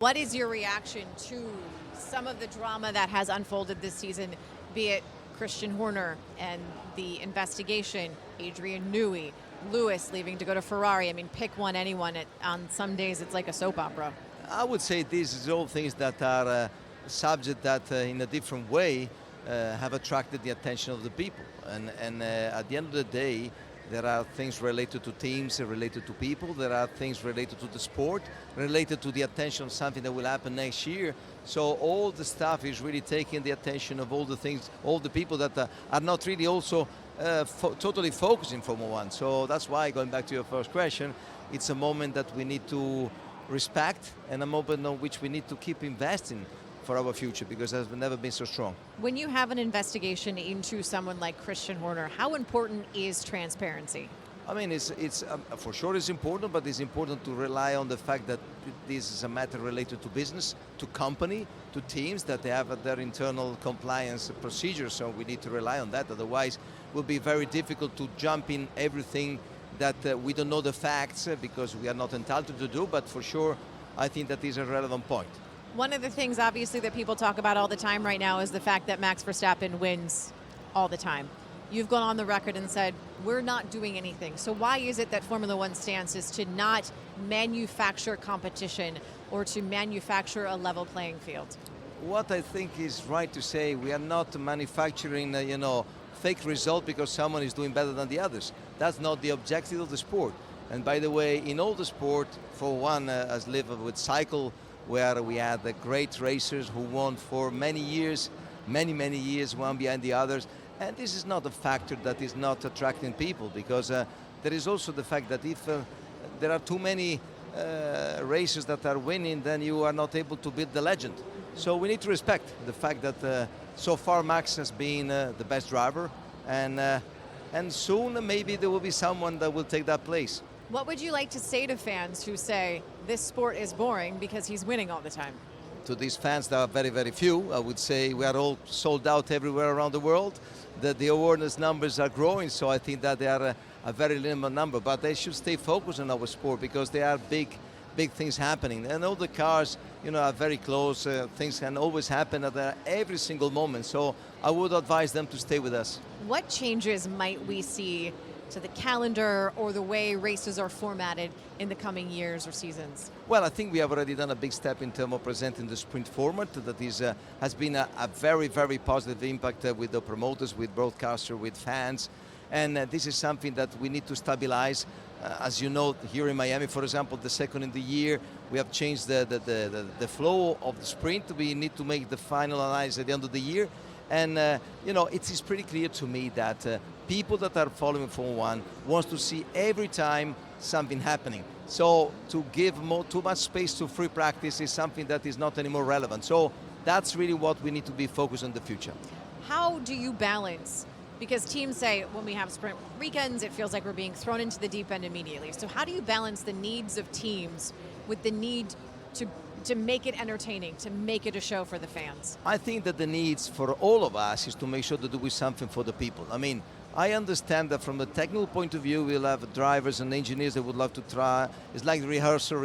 What is your reaction to some of the drama that has unfolded this season, be it Christian Horner and the investigation, Adrian Newey, Lewis leaving to go to Ferrari? I mean, pick one, anyone. On some days, it's like a soap opera. I would say these is all things that are subject that in a different way have attracted the attention of the people. And at the end of the day, there are things related to teams, related to people. There are things related to the sport, related to the attention of something that will happen next year. So all the stuff is really taking the attention of all the things, all the people that are not really also totally focused in Formula One. So that's why, going back to your first question, it's a moment that we need to respect and a moment on which we need to keep investing for our future, because it has never been so strong. When you have an investigation into someone like Christian Horner, how important is transparency? I mean, it's for sure it's important, but it's important to rely on the fact that this is a matter related to business, to company, to teams, that they have their internal compliance procedures. So we need to rely on that. Otherwise, it will be very difficult to jump in everything that we don't know the facts because we are not entitled to do. But for sure, I think that is a relevant point. One of the things, obviously, that people talk about all the time right now is the fact that Max Verstappen wins all the time. You've gone on the record and said, we're not doing anything. So why is it that Formula One stance is to not manufacture competition or to manufacture a level playing field? What I think is right to say, we are not manufacturing, fake result because someone is doing better than the others. That's not the objective of the sport. And by the way, in all the sport, for one, as lived with cycle, where we had the great racers who won for many years, many years, one behind the others. And this is not a factor that is not attracting people, because there is also the fact that if there are too many racers that are winning, then you are not able to build the legend. So we need to respect the fact that so far Max has been the best driver, and soon maybe there will be someone that will take that place. What would you like to say to fans who say this sport is boring because he's winning all the time? To these fans, there are very few. I would say we are all sold out everywhere around the world. The awareness numbers are growing, so I think that they are a very limited number. But they should stay focused on our sport, because there are big things happening. And all the cars, are very close. Things can always happen at every single moment. So I would advise them to stay with us. What changes might we see to the calendar or the way races are formatted in the coming years or seasons? Well, I think we have already done a big step in terms of presenting the sprint format. That is has been a very positive impact with the promoters, with broadcasters, with fans. And this is something that we need to stabilize. As you know, here in Miami, for example, the second in the year, we have changed the flow of the sprint. We need to make the final analysis at the end of the year. And, it is pretty clear to me that people that are following Formula One wants to see every time something happening. So to give too much space to free practice is something that is not anymore relevant. So that's really what we need to be focused on in the future. How do you balance? Because teams say when we have sprint weekends, it feels like we're being thrown into the deep end immediately. So how do you balance the needs of teams with the need to make it entertaining, to make it a show for the fans? I think that the needs for all of us is to make sure that we do something for the people. I mean, I understand that from the technical point of view, we'll have drivers and engineers that would love to try. It's like rehearsal,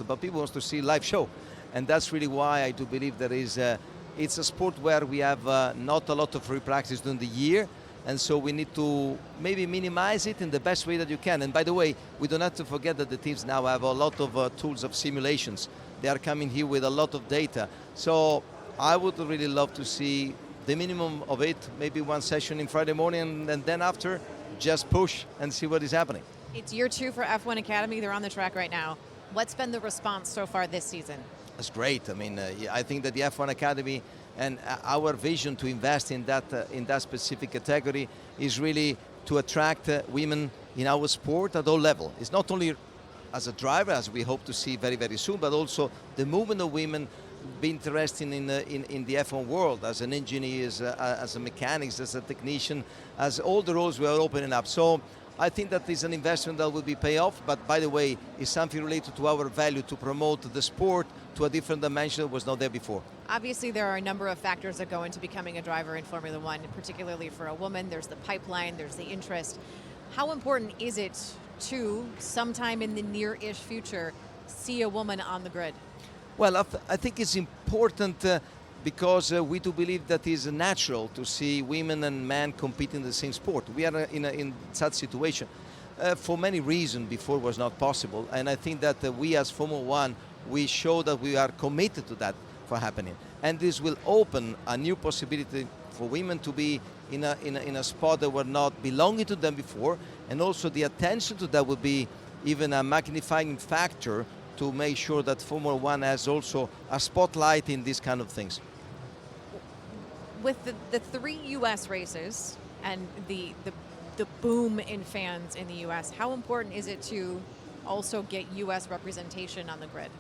but people want to see live show. And that's really why I do believe there is it's a sport where we have not a lot of free practice during the year. And so we need to maybe minimize it in the best way that you can. And by the way, we don't have to forget that the teams now have a lot of tools of simulations. They are coming here with a lot of data. So I would really love to see the minimum of it, maybe one session in Friday morning, and then after, just push and see what is happening. It's year 2 for F1 Academy. They're on the track right now. What's been the response so far this season? That's great. I mean, I think that the F1 Academy and our vision to invest in that specific category is really to attract women in our sport at all levels. It's not only as a driver, as we hope to see very soon, but also the movement of women be interested in the F1 world, as an engineer, as a mechanic, as a technician, as all the roles we are opening up. So I think that is an investment that will be pay off, but by the way, it's something related to our value to promote the sport to a different dimension that was not there before. Obviously, there are a number of factors that go into becoming a driver in Formula One, particularly for a woman. There's the pipeline, there's the interest. How important is it to, sometime in the near-ish future, see a woman on the grid? Well, I think it's important because we do believe that it's natural to see women and men compete in the same sport. We are in such situation. For many reasons before was not possible, and I think that we as Formula One, we show that we are committed to that for happening, and this will open a new possibility for women to be in a spot that were not belonging to them before, and also the attention to that will be even a magnifying factor to make sure that Formula One has also a spotlight in these kind of things. With the 3 U.S. races and the boom in fans in the U.S., how important is it to also get U.S. representation on the grid?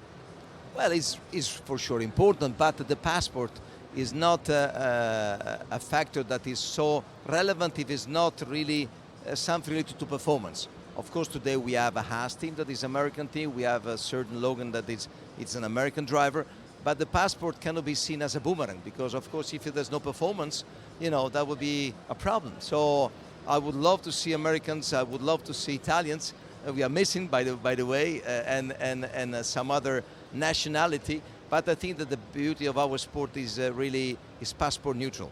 Well, it's for sure important, but the passport is not a factor that is so relevant if it's not really something related to performance. Of course, today we have a Haas team that is American team. We have a certain Logan that it's an American driver. But the passport cannot be seen as a boomerang because, of course, if there's no performance, that would be a problem. So I would love to see Americans. I would love to see Italians. We are missing, by the way, and some other nationality. But I think that the beauty of our sport is really passport neutral.